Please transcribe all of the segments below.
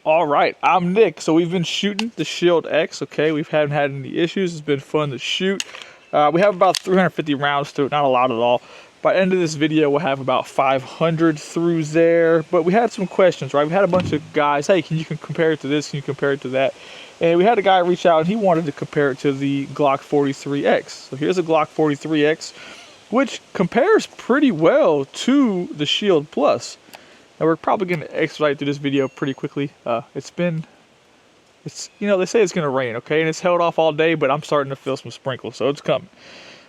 All right, I'm Nick. So we've been shooting the Shield X, okay? We haven't had any issues. It's been fun to shoot. We have about 350 rounds to it, not a lot at all. By the end of this video, we'll have about 500 through there. But we had some questions, right? We had a bunch of guys, hey, can you compare it to this? Can you compare it to that? And we had a guy reach out and he wanted to compare it to the Glock 43X. So here's a Glock 43X, which compares pretty well to the Shield Plus. And we're probably going to expedite through this video pretty quickly. It's you know, they say it's going to rain, okay? And it's held off all day, but I'm starting to feel some sprinkles, so it's coming.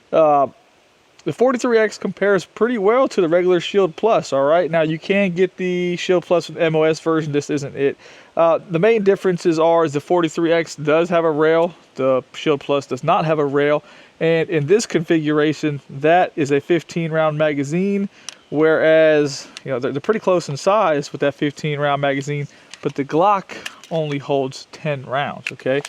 The 43X compares pretty well to the regular Shield Plus, all right? Now, you can get the Shield Plus with MOS version. This isn't it. The main differences are the 43X does have a rail. The Shield Plus does not have a rail. And in this configuration, that is a 15-round magazine, whereas, you know, they're pretty close in size with that 15-round magazine, but the Glock only holds 10 rounds, okay?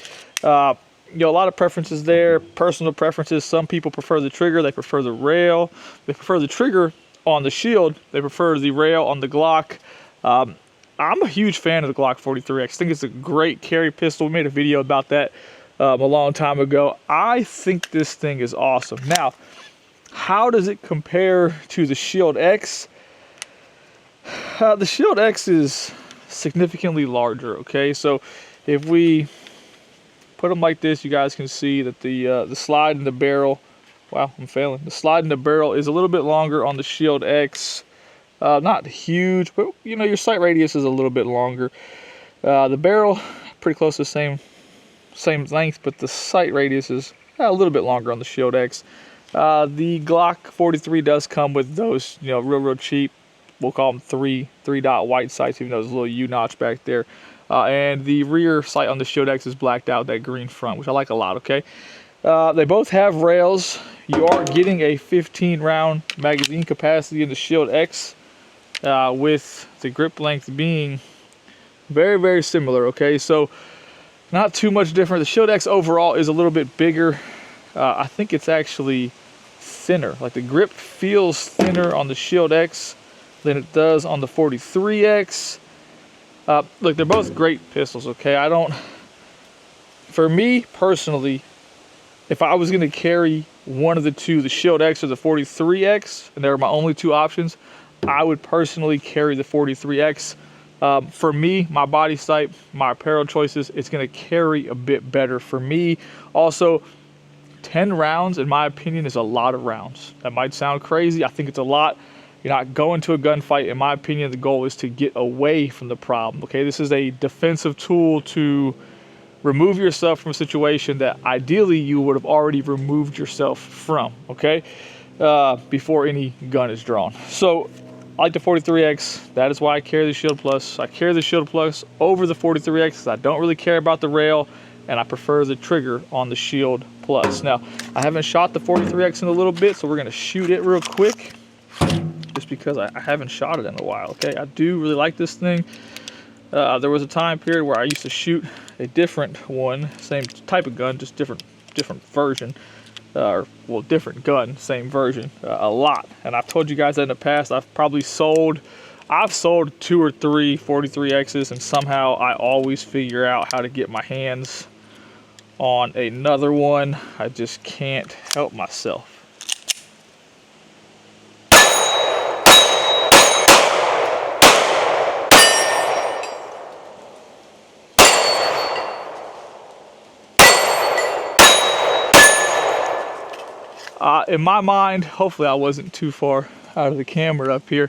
You know, a lot of preferences there, personal preferences. Some people prefer the trigger, they prefer the rail. They prefer the trigger on the Shield, they prefer the rail on the Glock. I'm a huge fan of the Glock 43X. I think it's a great carry pistol. We made a video about that a long time ago. I think this thing is awesome. Now, how does it compare to the Shield X? The Shield X is significantly larger, okay? So if we put them like this, you guys can see that the slide in the barrel, wow, I'm failing. The slide in the barrel is a little bit longer on the Shield X. Not huge, but you know, your sight radius is a little bit longer. The barrel, pretty close to the same length, but the sight radius is a little bit longer on the Shield X. The Glock 43 does come with those, you know, real cheap, we'll call them three dot white sights, even though there's a little U-notch back there. And the rear sight on the Shield X is blacked out, that green front, which I like a lot, okay? They both have rails. You are getting a 15-round magazine capacity in the Shield X, with the grip length being very similar, okay? So not too much different. The Shield X overall is a little bit bigger. I think it's actually thinner. Like, the grip feels thinner on the Shield X than it does on the 43X. Look, they're both great pistols, okay? For me personally, if I was going to carry one of the two, the Shield X or the 43X, and they're my only two options, I would personally carry the 43X. For me, my body type, my apparel choices, it's going to carry a bit better for me. Also, 10 rounds, in my opinion, is a lot of rounds. That might sound crazy. I think it's a lot. You're not going to a gunfight. In my opinion, the goal is to get away from the problem, okay? This is a defensive tool to remove yourself from a situation that ideally you would have already removed yourself from, okay? Before any gun is drawn. So, I like the 43X. That is why I carry the Shield Plus. I carry the Shield Plus over the 43X because I don't really care about the rail, and I prefer the trigger on the Shield Plus. Now, I haven't shot the 43X in a little bit, so we're going to shoot it real quick, just because I haven't shot it in a while, okay? I do really like this thing. There was a time period where I used to shoot a different one, same type of gun, just different version. Well, different gun, same version, a lot. And I've told you guys that in the past. I've sold 2 or 3 43Xs, and somehow I always figure out how to get my hands on another one. I just can't help myself. In my mind, hopefully I wasn't too far out of the camera up here.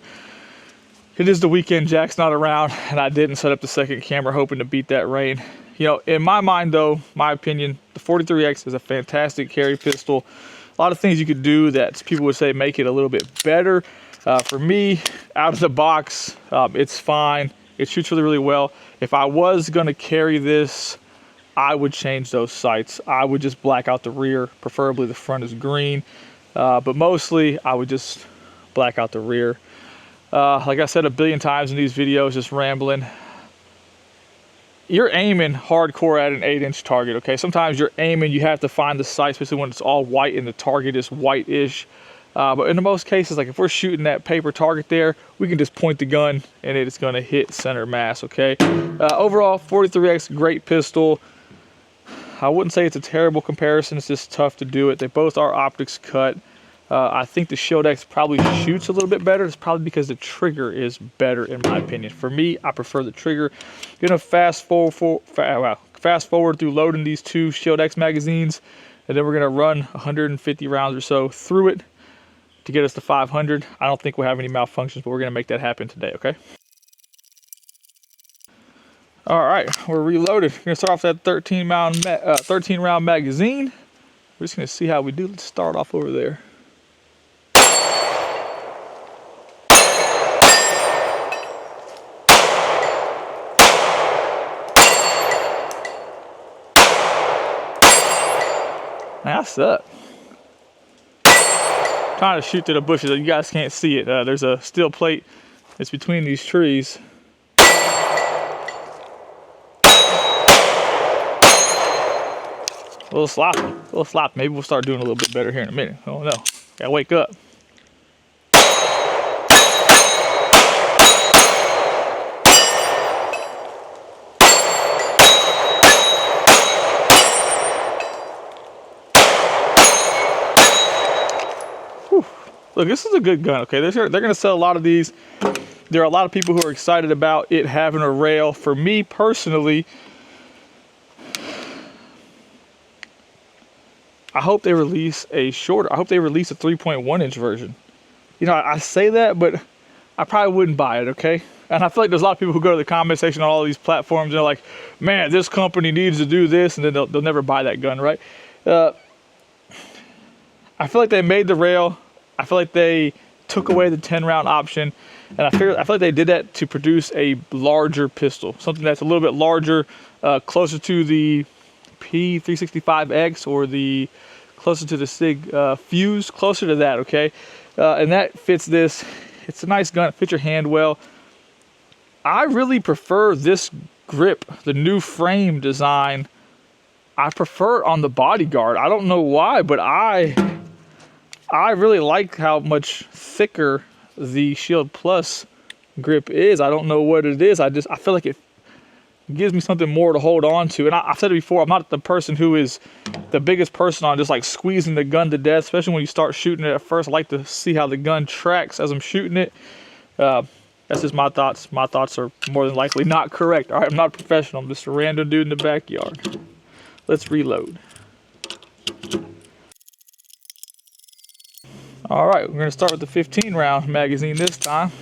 It is the weekend, Jack's not around, and I didn't set up the second camera hoping to beat that rain. You know, in my mind though, my opinion, the 43X is a fantastic carry pistol. A lot of things you could do that people would say make it a little bit better. For me, out of the box, it's fine. It shoots really well. If I was gonna carry this, I would change those sights. I would just black out the rear, preferably the front is green. But mostly, I would just black out the rear. Like I said a billion times in these videos, just rambling. You're aiming hardcore at an 8-inch target, okay? Sometimes you're aiming, you have to find the sight, especially when it's all white and the target is white-ish. But in the most cases, like if we're shooting that paper target there, we can just point the gun and it's gonna hit center mass, okay? Overall, 43X, great pistol. I wouldn't say it's a terrible comparison, it's just tough to do it. They both are optics cut. I think the Shield X probably shoots a little bit better. It's probably because the trigger is better in my opinion. For me, I prefer the trigger. Gonna fast forward through loading these two Shield X magazines, and then we're gonna run 150 rounds or so through it to get us to 500. I don't think we'll have any malfunctions, but we're gonna make that happen today, okay? All right, we're reloaded. We're gonna start off that 13 round magazine. We're just gonna see how we do. Let's start off over there. Man, I suck. Trying to shoot through the bushes. You guys can't see it. There's a steel plate that's between these trees. A little sloppy. Maybe we'll start doing a little bit better here in a minute. I don't know. Gotta wake up. Whew. Look, this is a good gun, okay? They're gonna sell a lot of these. There are a lot of people who are excited about it having a rail. For me personally, I hope they release a shorter. I hope they release a 3.1 inch version. You know, I say that, but I probably wouldn't buy it, okay? And I feel like there's a lot of people who go to the comment section on all these platforms and they're like, man, this company needs to do this, and then they'll never buy that gun, right? I feel like they made the rail. I feel like they took away the 10 round option. And I feel like they did that to produce a larger pistol. Something that's a little bit larger, closer to the P365X or closer to the Sig Fuse, closer to that, okay? And that fits this. It's a nice gun, it fits your hand well. I really prefer this grip, the new frame design. I prefer it on the Bodyguard. I don't know why, but I really like how much thicker the Shield Plus grip is. I don't know what it is. I feel like it gives me something more to hold on to. And I've said it before, I'm not the person who is the biggest person on just like squeezing the gun to death, especially when you start shooting it at first. I like to see how the gun tracks as I'm shooting it. That's just my thoughts. My thoughts are more than likely not correct. All right, I'm not a professional. I'm just a random dude in the backyard. Let's reload. All right, we're gonna start with the 15 round magazine this time.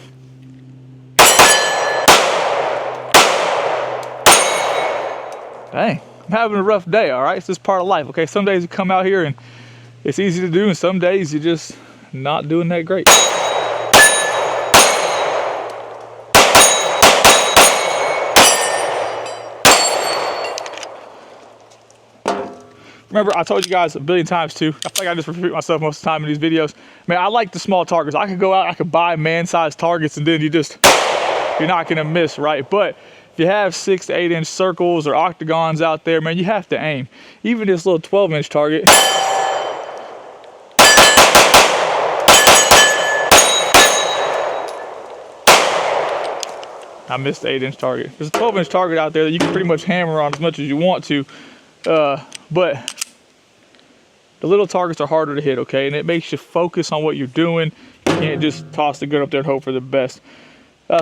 Dang, I'm having a rough day, all right? It's just part of life, okay? Some days you come out here and it's easy to do, and some days you're just not doing that great. Remember, I told you guys a billion times too. I feel like I just repeat myself most of the time in these videos. Man, I like the small targets. I could go out, I could buy man-sized targets, and then you're not gonna miss, right? But if you have 6 to 8 inch circles or octagons out there, man, you have to aim. Even this little 12 inch target. I missed the 8 inch target. There's a 12 inch target out there that you can pretty much hammer on as much as you want to. But the little targets are harder to hit, okay? And it makes you focus on what you're doing. You can't just toss the gun up there and hope for the best.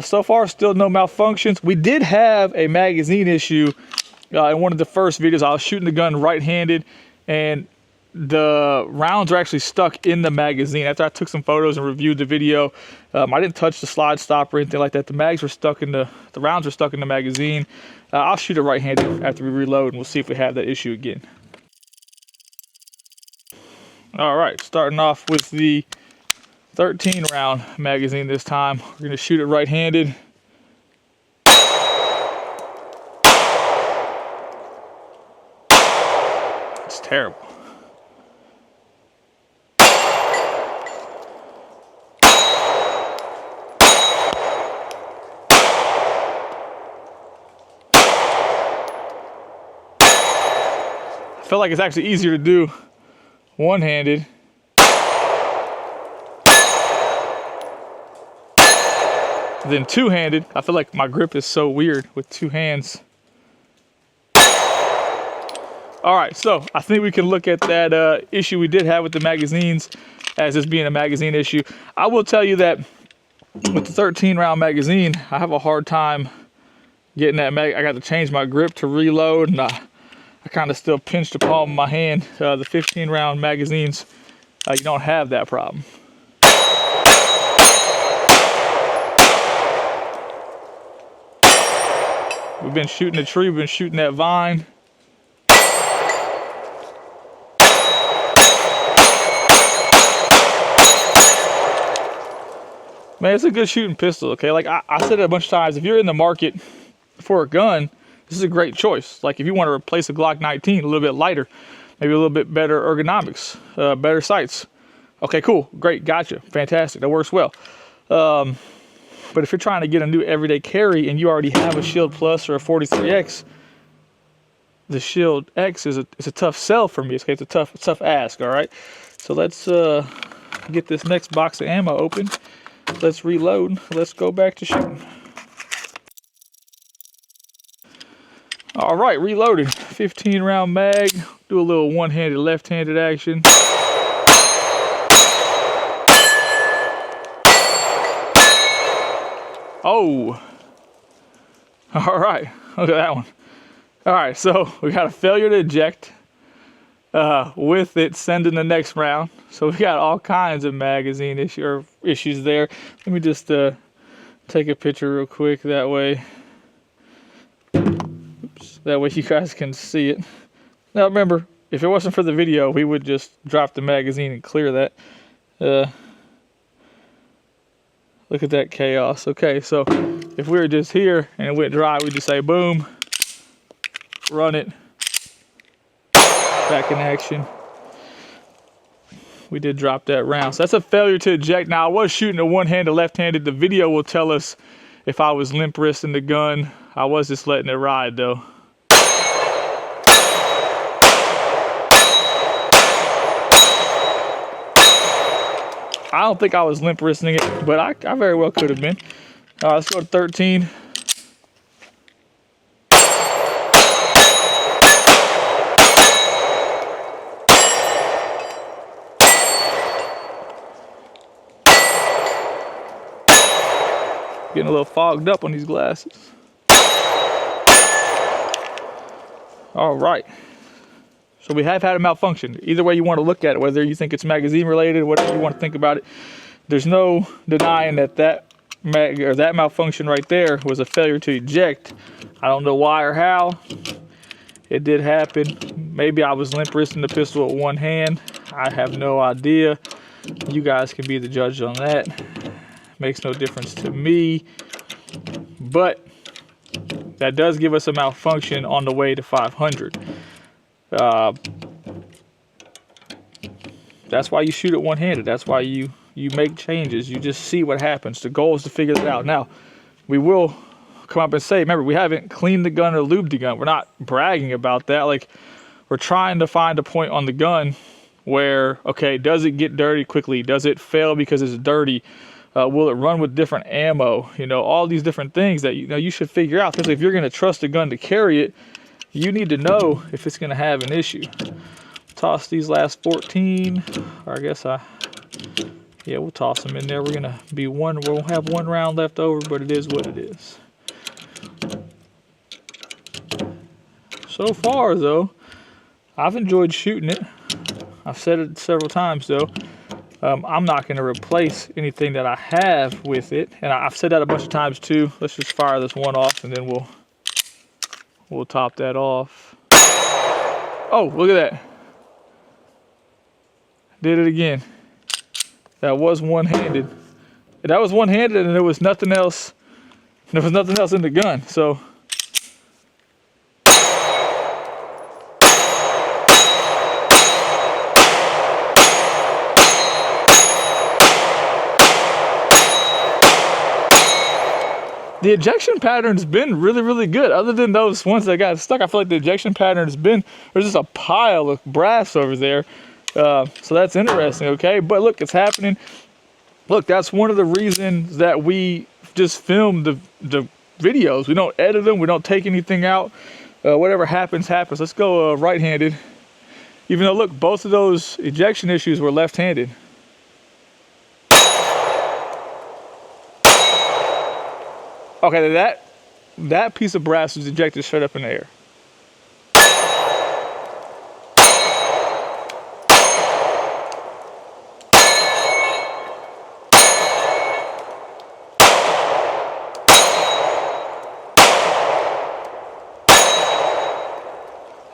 So far, still no malfunctions. We did have a magazine issue in one of the first videos. I was shooting the gun right-handed, and the rounds are actually stuck in the magazine. After I took some photos and reviewed the video, I didn't touch the slide stop or anything like that. The mags were stuck in the rounds were stuck in the magazine. I'll shoot it right-handed after we reload, and we'll see if we have that issue again. All right, starting off with the 13 round magazine this time. We're gonna shoot it right-handed. It's terrible. I feel like it's actually easier to do one-handed. than two-handed. I feel like my grip is so weird with two hands. All right, so I think we can look at that issue we did have with the magazines as this being a magazine issue. I will tell you that with the 13-round magazine, I have a hard time getting that mag. I got to change my grip to reload, and I kind of still pinch the palm of my hand. The 15-round magazines, you don't have that problem. We've been shooting the tree, we've been shooting that vine. Man, it's a good shooting pistol, okay? Like I said it a bunch of times, if you're in the market for a gun, this is a great choice. Like if you want to replace a Glock 19, a little bit lighter, maybe a little bit better ergonomics, better sights. Okay, cool, great, gotcha, fantastic, that works well. But if you're trying to get a new everyday carry and you already have a Shield Plus or a 43X, the Shield X is a tough sell for me. It's a tough ask, all right? So let's get this next box of ammo open. Let's reload. Let's go back to shooting. All right, reloaded. 15-round mag. Do a little one-handed, left-handed action. Oh. All right, look at that one. All right, so we got a failure to eject. With it sending the next round. So we got all kinds of magazine issues there. Let me just take a picture real quick that way. Oops, that way you guys can see it. Now remember, if it wasn't for the video, we would just drop the magazine and clear that. Look at that chaos. Okay, so if we were just here and it went dry, we'd just say boom, run it. Back in action. We did drop that round. So that's a failure to eject. Now I was shooting a one-handed, left-handed. The video will tell us if I was limp wristing the gun. I was just letting it ride though. I don't think I was limp wristing it, but I very well could have been. Let's go to 13. Getting a little fogged up on these glasses. All right. So we have had a malfunction. Either way you want to look at it, whether you think it's magazine related, whatever you want to think about it, there's no denying that malfunction right there was a failure to eject. I don't know why or how. It did happen. Maybe I was limp wristing the pistol with one hand. I have no idea. You guys can be the judge on that. Makes no difference to me, but that does give us a malfunction on the way to 500. That's why you shoot it one-handed. That's why you make changes. You just see what happens. The goal is to figure that out. Now, we will come up and say, remember, we haven't cleaned the gun or lubed the gun. We're not bragging about that. Like, we're trying to find a point on the gun where, okay, does it get dirty quickly? Does it fail because it's dirty? Will it run with different ammo? You know, all these different things that you should figure out. Because if you're going to trust a gun to carry it, you need to know if it's going to have an issue. Toss these last 14, or I guess yeah, we'll toss them in there. We're going to be we'll have one round left over, but it is what it is. So far, though, I've enjoyed shooting it. I've said it several times, though. I'm not going to replace anything that I have with it. And I've said that a bunch of times too. Let's just fire this one off and then we'll top that off. Oh, look at that. Did it again. That was one-handed. That was one-handed and there was nothing else. There was nothing else in the gun. So the ejection pattern's been really, really good. Other than those ones that got stuck, I feel like the ejection pattern has been, there's just a pile of brass over there. So that's interesting, okay? But look, it's happening. Look, that's one of the reasons that we just film the videos. We don't edit them. We don't take anything out. Whatever happens, happens. Let's go right-handed. Even though, look, both of those ejection issues were left-handed. Okay, that piece of brass was ejected straight up in the air.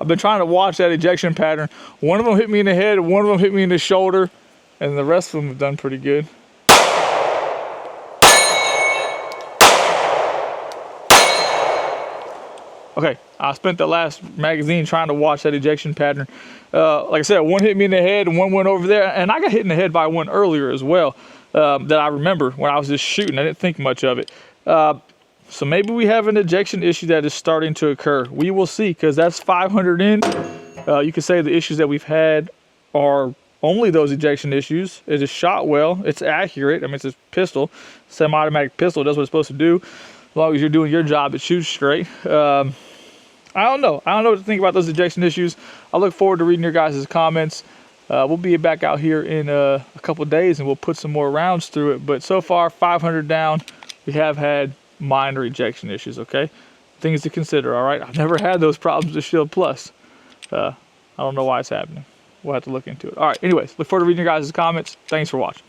I've been trying to watch that ejection pattern. One of them hit me in the head, one of them hit me in the shoulder, and the rest of them have done pretty good. Okay, I spent the last magazine trying to watch that ejection pattern. Like I said, one hit me in the head and one went over there, and I got hit in the head by one earlier as well that I remember when I was just shooting. I didn't think much of it. So maybe we have an ejection issue that is starting to occur. We will see, because that's 500 in. You could say the issues that we've had are only those ejection issues. It is shot well. It's accurate. I mean, it's a pistol, semi-automatic pistol. It does what it's supposed to do. As long as you're doing your job, it shoots straight. I don't know. I don't know what to think about those ejection issues. I look forward to reading your guys' comments. We'll be back out here in a couple days, and we'll put some more rounds through it. But so far, 500 down. We have had minor ejection issues, okay? Things to consider, all right? I've never had those problems with Shield Plus. I don't know why it's happening. We'll have to look into it. All right, anyways, look forward to reading your guys' comments. Thanks for watching.